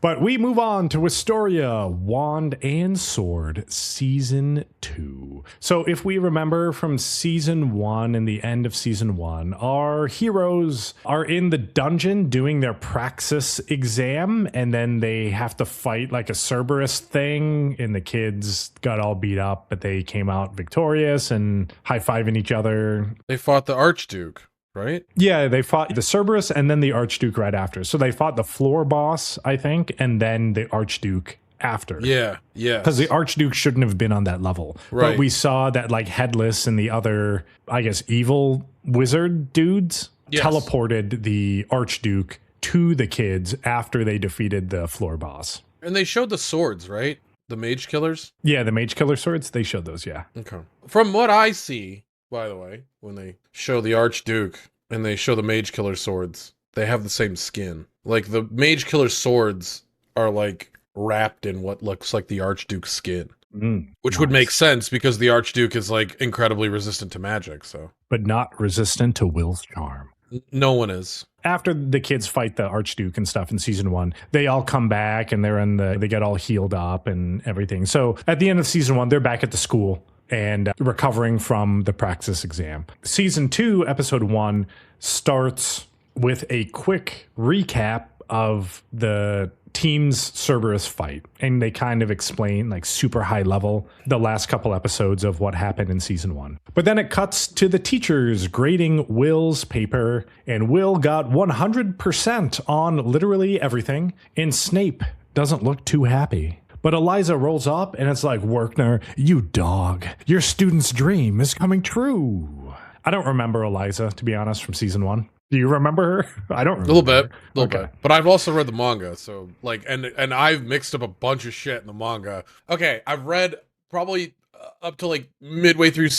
But we move on to Wistoria, Wand and Sword, Season 2. So if we remember from Season 1 and the end of Season 1, our heroes are in the dungeon doing their praxis exam, and then they have to fight like a Cerberus thing, and the kids got all beat up, but they came out victorious and high-fiving each other. They fought the Archduke. Right? Yeah, they fought the Cerberus and then the Archduke right after. So they fought the floor boss, I think, and then the Archduke after. Yeah. Because the Archduke shouldn't have been on that level. Right. But we saw that like Headless and the other, I guess, evil wizard dudes teleported the Archduke to the kids after they defeated the floor boss. And they showed the swords, right? The mage killers? Yeah, the mage killer swords, they showed those, yeah. Okay. From what I see, by the way, when they show the Archduke and they show the Mage Killer swords, they have the same skin. Like, the Mage Killer swords are, like, wrapped in what looks like the Archduke's skin. Which would make sense because the Archduke is, like, incredibly resistant to magic, so. But not resistant to Will's charm. No one is. After the kids fight the Archduke and stuff in Season 1, they all come back and they get all healed up and everything. So at the end of Season 1, they're back at the school and recovering from the praxis exam. Season 2, Episode 1 starts with a quick recap of the team's Cerberus fight. And they kind of explain, like super high level, the last couple episodes of what happened in Season 1. But then it cuts to the teachers grading Will's paper, and Will got 100% on literally everything, and Snape doesn't look too happy. But Eliza rolls up and it's like, Werkner, you dog. Your student's dream is coming true. I don't remember Eliza, to be honest, from Season 1. Do you remember her? I don't remember. A little bit. But I've also read the manga, so like, and I've mixed up a bunch of shit in the manga. Okay, I've read probably up to like midway through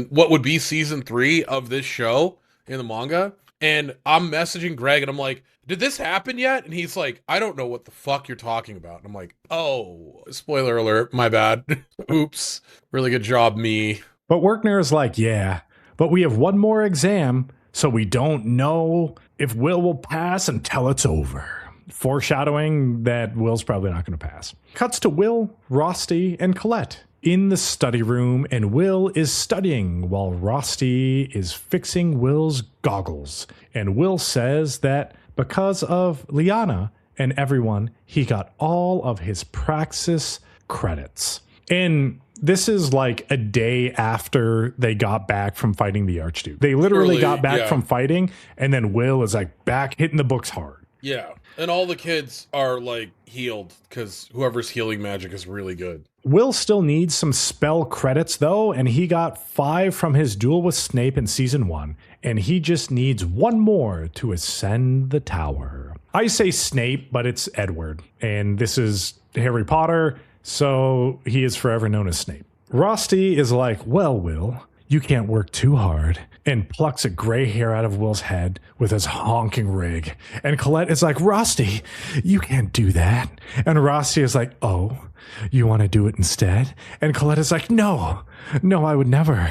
what would be Season 3 of this show in the manga. And I'm messaging Greg and I'm like, did this happen yet? And he's like, I don't know what the fuck you're talking about. And I'm like, oh, spoiler alert, my bad. Oops. Really good job, me. But Werkner is like, yeah, but we have one more exam, so we don't know if Will will pass until it's over. Foreshadowing that Will's probably not going to pass. Cuts to Will, Rosti, and Colette in the study room, and Will is studying while Rosti is fixing Will's goggles. And Will says that because of Liana and everyone, he got all of his praxis credits. And this is like a day after they got back from fighting the Archduke. They literally got back from fighting, and then Will is like back hitting the books hard. Yeah. And all the kids are like healed because whoever's healing magic is really good. Will still needs some spell credits though, and he got 5 from his duel with Snape in Season 1, and he just needs 1 more to ascend the tower. I say Snape, but it's Edward, and this is Harry Potter, so he is forever known as Snape. Rosti is like, well, Will, you can't work too hard, and plucks a gray hair out of Will's head with his honking rig. And Colette is like, Rosti, you can't do that. And Rosti is like, oh, you want to do it instead? And Colette is like, no, I would never.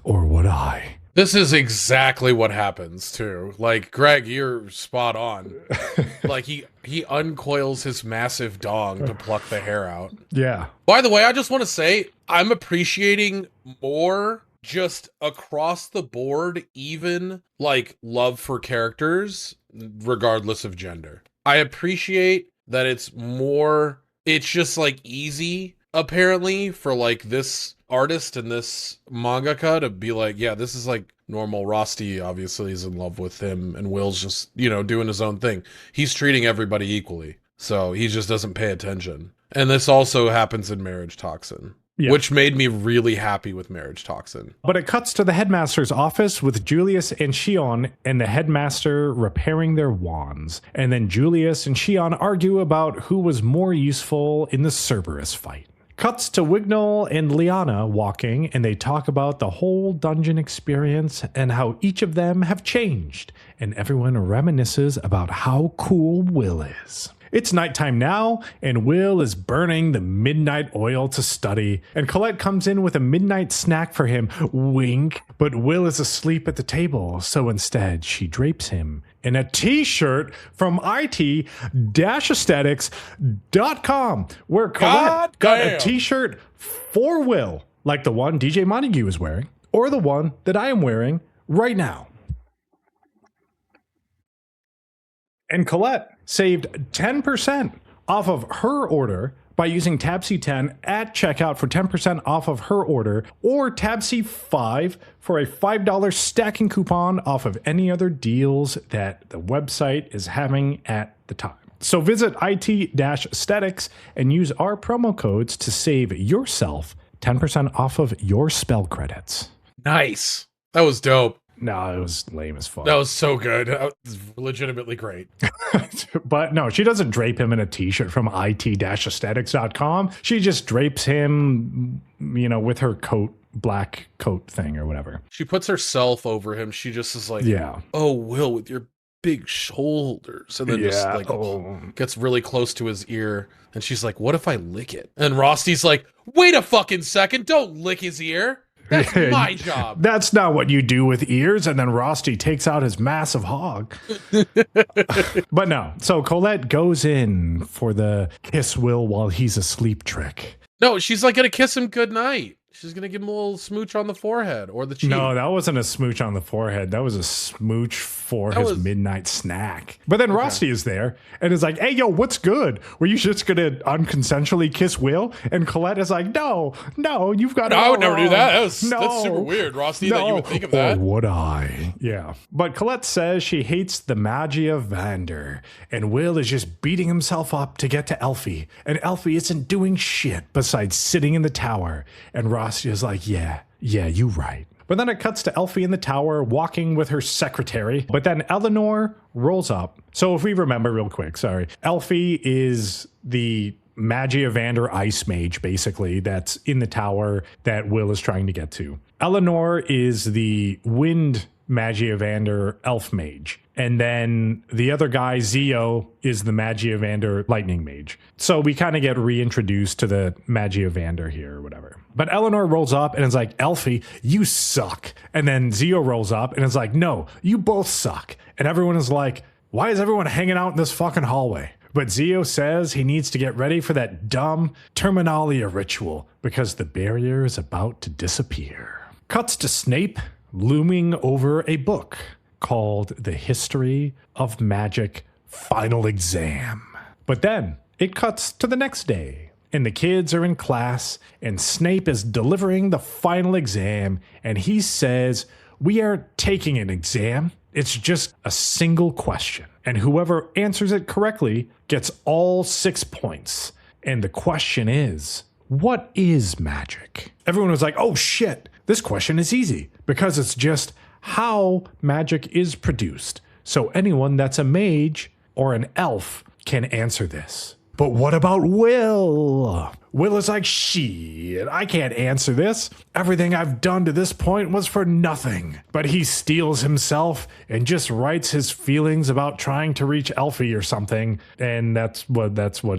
Or would I? This is exactly what happens too. Like, Greg, you're spot on. Like he uncoils his massive dong to pluck the hair out. Yeah. By the way, I just want to say I'm appreciating more just across the board, even like love for characters, regardless of gender. I appreciate that it's just like easy, apparently, for like this artist and this mangaka to be like, yeah, this is like normal. Rosti obviously is in love with him, and Will's just, doing his own thing. He's treating everybody equally, so he just doesn't pay attention. And this also happens in Marriage Toxin. Yeah. Which made me really happy with Marriage Toxin. But it cuts to the headmaster's office with Julius and Shion and the headmaster repairing their wands. And then Julius and Shion argue about who was more useful in the Cerberus fight. Cuts to Wignall and Liana walking, and they talk about the whole dungeon experience and how each of them have changed. And everyone reminisces about how cool Will is. It's nighttime now, and Will is burning the midnight oil to study, and Colette comes in with a midnight snack for him, wink, but Will is asleep at the table, so instead she drapes him and a t-shirt from it-aesthetics.com, where Colette got a t-shirt for Will, like the one DJ Montague is wearing, or the one that I am wearing right now. And Colette saved 10% off of her order by using Tab C10 at checkout for 10% off of her order, or Tab C5 for a $5 stacking coupon off of any other deals that the website is having at the time. So visit it-aesthetics and use our promo codes to save yourself 10% off of your spell credits. Nice. That was dope. No, it was lame as fuck. That was so good. That was legitimately great. But no, she doesn't drape him in a t-shirt from it-aesthetics.com. She just drapes him, with her coat, black coat thing or whatever. She puts herself over him. She just is like, yeah. Oh, Will, with your big shoulders. And then just gets really close to his ear. And she's like, what if I lick it? And Rosty's like, wait a fucking second. Don't lick his ear. That's my job. That's not what you do with ears. And then Rosty takes out his massive hog. But no. So Colette goes in for the kiss Will while he's asleep trick. No, she's like going to kiss him goodnight. She's going to give him a little smooch on the forehead or the cheek. No, that wasn't a smooch on the forehead. That was a smooch for his midnight snack. But then Rosty is there and is like, hey, yo, what's good? Were you just going to unconsensually kiss Will? And Colette is like, no, you've got to. I would never do that. That's super weird, Rosty, that you would think of that. Or would I? Yeah. But Colette says she hates the magia Vander. And Will is just beating himself up to get to Elfie. And Elfie isn't doing shit besides sitting in the tower. And Rosty is like, yeah, you right. But then it cuts to Elfie in the tower walking with her secretary. But then Eleanor rolls up. So if we remember real quick, Elfie is the Magia Vander ice mage, basically, that's in the tower that Will is trying to get to. Eleanor is the wind Magia Vander elf mage. And then the other guy, Zio, is the Magia Vander lightning mage. So we kind of get reintroduced to the Magia Vander here or whatever. But Eleanor rolls up and is like, Elfie, you suck. And then Zio rolls up and is like, no, you both suck. And everyone is like, why is everyone hanging out in this fucking hallway? But Zio says he needs to get ready for that dumb Terminalia ritual because the barrier is about to disappear. Cuts to Snape looming over a book called The History of Magic Final Exam. But then it cuts to the next day, and the kids are in class, and Snape is delivering the final exam, and he says, we aren't taking an exam. It's just a single question, and whoever answers it correctly gets all 6 points. And the question is, what is magic? Everyone was like, oh shit, this question is easy, because it's just how magic is produced. So anyone that's a mage or an elf can answer this. But what about Will? Will is like, shit, I can't answer this. Everything I've done to this point was for nothing. But he steels himself and just writes his feelings about trying to reach Elfie or something. And that's what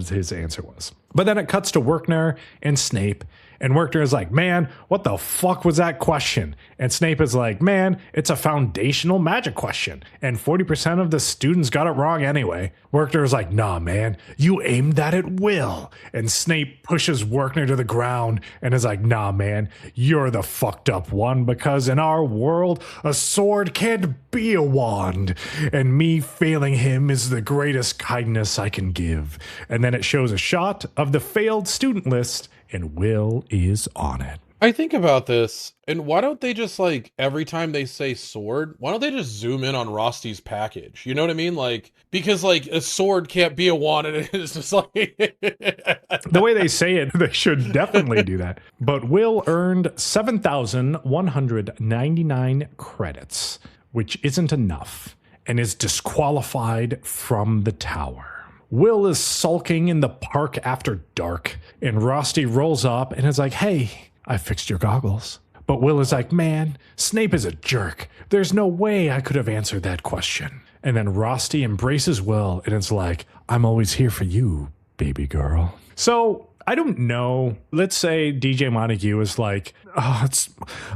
his answer was. But then it cuts to Werkner and Snape. And Werkner is like, man, what the fuck was that question? And Snape is like, man, it's a foundational magic question. And 40% of the students got it wrong anyway. Werkner is like, nah, man, you aimed that at Will. And Snape pushes Werkner to the ground and is like, nah, man, you're the fucked up one because in our world, a sword can't be a wand. And me failing him is the greatest kindness I can give. And then it shows a shot of the failed student list and Will is on it. I think about this, and why don't they just, like, every time they say sword, why don't they just zoom in on Rosty's package? You know what I mean? Like, because, like, a sword can't be a wand, and it's just like... The way they say it, they should definitely do that. But Will earned 7,199 credits, which isn't enough, and is disqualified from the tower. Will is sulking in the park after dark, and Rosty rolls up and is like, hey, I fixed your goggles. But Will is like, man, Snape is a jerk. There's no way I could have answered that question. And then Rosty embraces Will and is like, I'm always here for you, baby girl. So I don't know. Let's say DJ Montague is like, oh,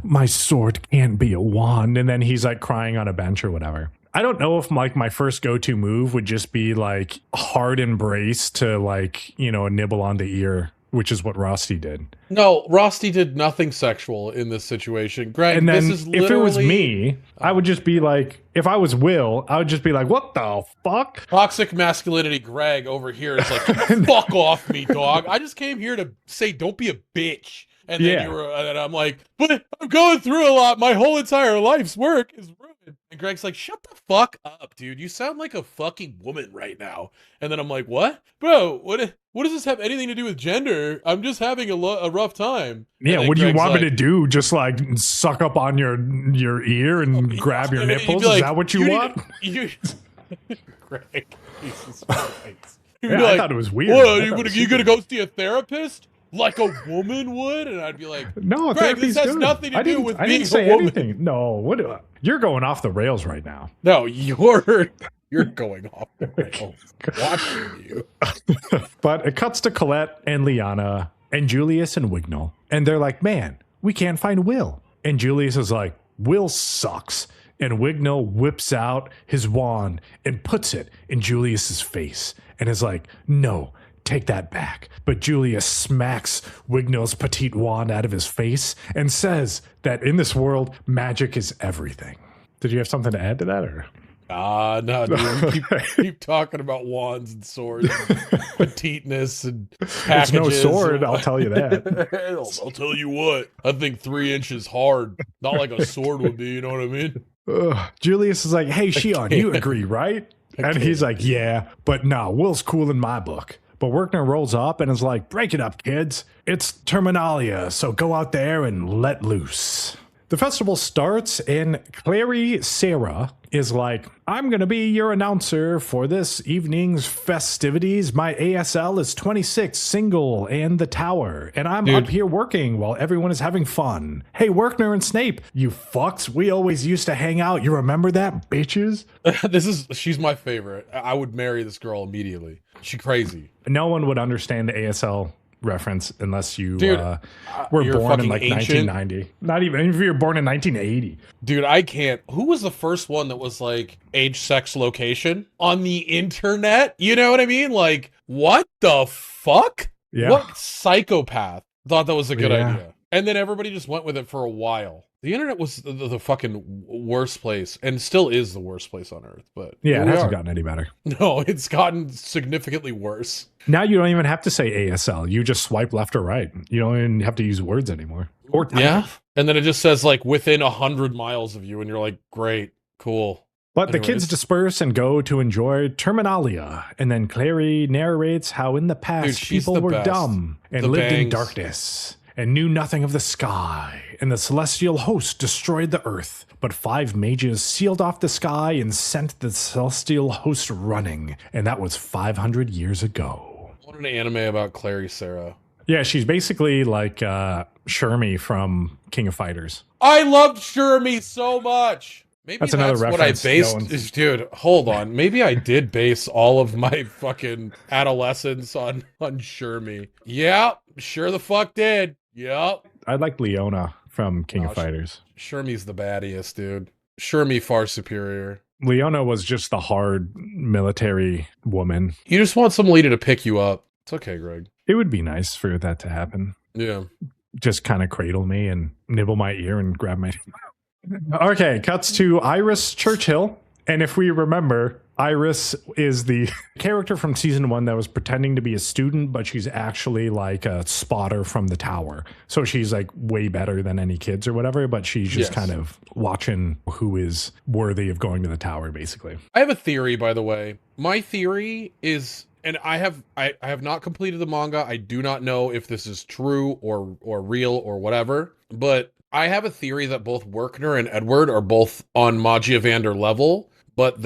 my sword can't be a wand. And then he's like crying on a bench or whatever. I don't know if like my first go-to move would just be like hard embrace to like, you know, a nibble on the ear, which is what Rusty did. No, Rusty did nothing sexual in this situation. Greg, And this then is if it was literally me, I would just be like, if I was Will, I would just be like, what the fuck? toxic masculinity. Greg over here is like, fuck off me, dog. I just came here to say, don't be a bitch. And then Yeah. you were, and I'm like, but I'm going through a lot. My whole entire life's work is ruined. And Greg's like, shut the fuck up, dude. You sound like a fucking woman right now. And then I'm like, what? Bro, what does this have anything to do with gender? I'm just having a rough time. Yeah, what do you want me to do? Just like suck up on your ear and grab your nipples? Like, is that what you want? Greg, Jesus Christ. Yeah, I thought it was weird. What, you gonna go see a therapist? Like a woman would? And I'd be like, no, Greg, this has good. nothing to do with I being didn't say a woman. anything. No, what? You're going off the rails right now. No, you're going off the rails. Watching you. But it cuts to Colette and Liana and Julius and Wignall. And they're like, man, we can't find Will. And Julius is like, Will sucks. And Wignall whips out his wand and puts it in Julius's face and is like, no, take that back. But Julius smacks Wignall's petite wand out of his face and says that in this world, magic is everything. Did you have something to add to that? Or? No, dude. You keep talking about wands and swords, and petiteness and packages. It's no sword, I'll tell you that. I'll tell you what. I think 3 inches hard, not like a sword would be. You know what I mean? Julius is like, "Hey, Shion, you agree, right?" And he's like, "Yeah, but no, Will's cool in my book." But Werkner rolls up and is like, "Break it up, kids. It's Terminalia, so go out there and let loose." The festival starts and Clary Sarah is like, I'm going to be your announcer for this evening's festivities. My ASL is 26, single, and the tower. And I'm up here working while everyone is having fun. Hey, Werkner and Snape, you fucks. We always used to hang out. You remember that, bitches? She's my favorite. I would marry this girl immediately. She's crazy. No one would understand the ASL reference unless you were you're born in like ancient. 1990. Not even if you were born in 1980. Dude, I can't. Who was the first one that was like age, sex, location on the internet? You know what I mean? Like, what the fuck? Yeah. What psychopath thought that was a good Yeah. idea? And then everybody just went with it for a while. The internet was the fucking worst place, and still is the worst place on earth. But Yeah, here it we hasn't are. gotten any better. No, it's gotten significantly worse. Now you don't even have to say ASL. You just swipe left or right. You don't even have to use words anymore. Or type. Yeah, and then it just says like within 100 miles of you, and you're like, great, cool. But the Anyways. kids disperse and go to enjoy Terminalia. And then Clary narrates how in the past Dude, she's people the were best. dumb and The lived in bangs. darkness and knew nothing of the sky. And the celestial host destroyed the earth. But 5 mages sealed off the sky and sent the celestial host running. And that was 500 years ago. What an anime about Clary Sarah. Yeah, she's basically like Shermie from King of Fighters. I loved Shermie so much. Maybe That's another what I reference. based. No one's- Dude, hold on. Maybe I did base all of my fucking adolescence on Shermie. Yeah, sure the fuck did. Yep. I like Leona from King of Gosh. Fighters. Shermie's the baddiest, dude. Shermie far superior. Leona was just the hard military woman. You just want some lady to pick you up. It's okay, Greg. It would be nice for that to happen. Yeah. Just kind of cradle me and nibble my ear and grab my... Okay, cuts to Iris Churchill. And if we remember, Iris is the character from season 1 that was pretending to be a student, but she's actually like a spotter from the tower. So she's like way better than any kids or whatever, but she's just Yes. kind of watching who is worthy of going to the tower, basically. I have a theory, by the way. My theory is, and I have not completed the manga. I do not know if this is true or real or whatever, but I have a theory that both Werkner and Edward are both on Magiavander level, but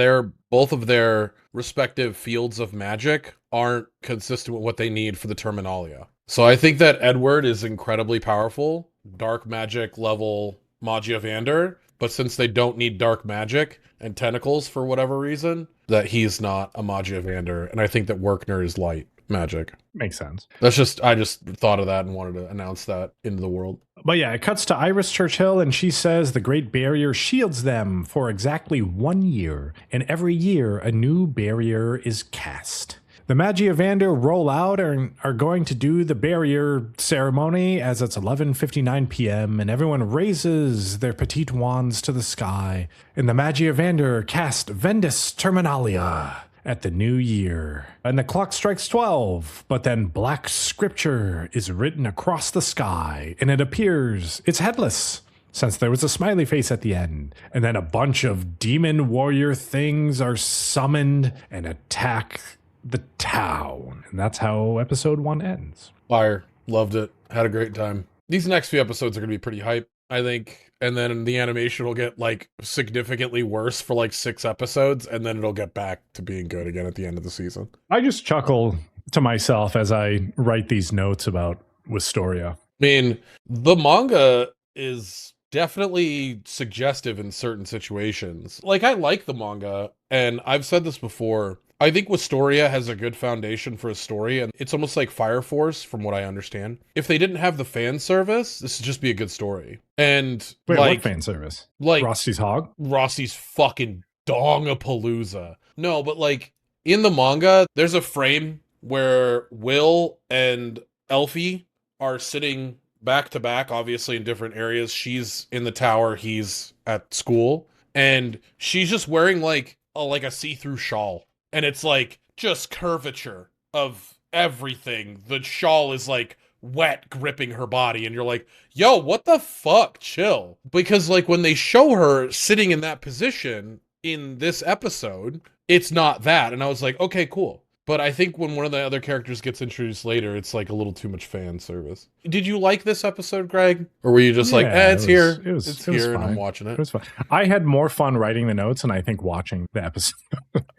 both of their respective fields of magic aren't consistent with what they need for the Terminalia. So I think that Edward is incredibly powerful, dark magic level Magiavander, but since they don't need dark magic and tentacles for whatever reason, that he's not a Magiavander, and I think that Werkner is light magic. Makes sense. I just thought of that and wanted to announce that into the world. But yeah, it cuts to Iris Churchill, and she says the Great Barrier shields them for exactly 1 year, and every year a new barrier is cast. The Magiavander roll out and are going to do the barrier ceremony as it's 11:59 p.m. and everyone raises their petite wands to the sky. And the Magiavander cast Vendus Terminalia at the new year. And the clock strikes 12, but then black scripture is written across the sky and it appears it's headless, since there was a smiley face at the end. And then a bunch of demon warrior things are summoned and attack the town. And that's how episode 1 ends. Fire. Loved it. Had a great time. These next few episodes are going to be pretty hype, I think. And then the animation will get like significantly worse for like 6 episodes, and then it'll get back to being good again at the end of the season. I just chuckle to myself as I write these notes about Wistoria. I mean, the manga is definitely suggestive in certain situations. Like, I like the manga, and I've said this before. I think Wistoria has a good foundation for a story, and it's almost like Fire Force, from what I understand. If they didn't have the fan service, this would just be a good story. And wait, like, what fan service? Like Rosty's Hog? Rosty's fucking Dongapalooza. No, but like in the manga, there's a frame where Will and Elfie are sitting back to back, obviously in different areas. She's in the tower, he's at school, and she's just wearing like a see-through shawl. And it's like just curvature of everything. The shawl is like wet, gripping her body. And you're like, yo, what the fuck? Chill. Because like when they show her sitting in that position in this episode, it's not that. And I was like, okay, cool. But I think when one of the other characters gets introduced later, it's like a little too much fan service. Did you like this episode, Greg? Or were you just like, it's here. It's here and I'm watching it. It was fun. I had more fun writing the notes and I think watching the episode.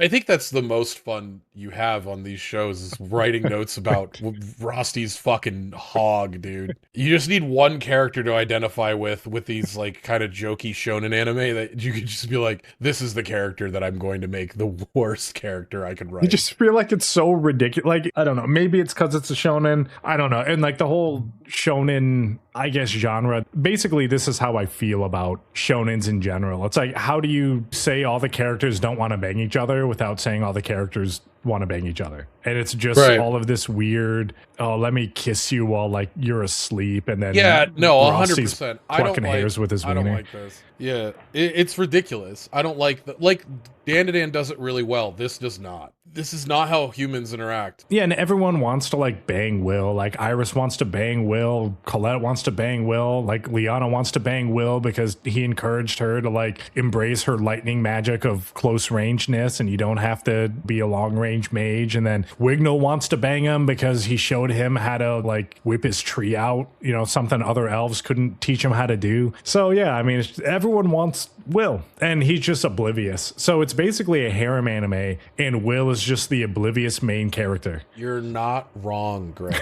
I think that's the most fun you have on these shows is writing notes about Rosty's fucking hog, dude. You just need one character to identify with these like kind of jokey shonen anime that you could just be like, this is the character that I'm going to make the worst character I could write. You just feel like it's so ridiculous. Like, I don't know. Maybe it's because it's a shonen. I don't know. And like the whole shonen, I guess, genre. Basically, this is how I feel about shonens in general. It's like, how do you say all the characters don't want to bang each other without saying all the characters want to bang each other? And it's just all of this weird, oh, let me kiss you while like you're asleep, and then 100%. Plucking hairs with his wiener. I don't like this. Yeah, it's ridiculous. I don't like the like. Dan does it really well. This does not. This is not how humans interact. Yeah, and everyone wants to like bang Will. Like Iris wants to bang Will. Colette wants to bang Will. Like Liana wants to bang Will because he encouraged her to like embrace her lightning magic of close rangeness, and you don't have to be a long range mage. And then Wignall wants to bang him because he showed him how to like whip his tree out. You know, something other elves couldn't teach him how to do. So yeah, I mean, everyone wants Will, and he's just oblivious. So it's basically a harem anime, and Will is just the oblivious main character. You're not wrong, Greg.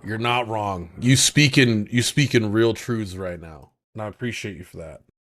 You're not wrong. You speak in real truths right now, and I appreciate you for that.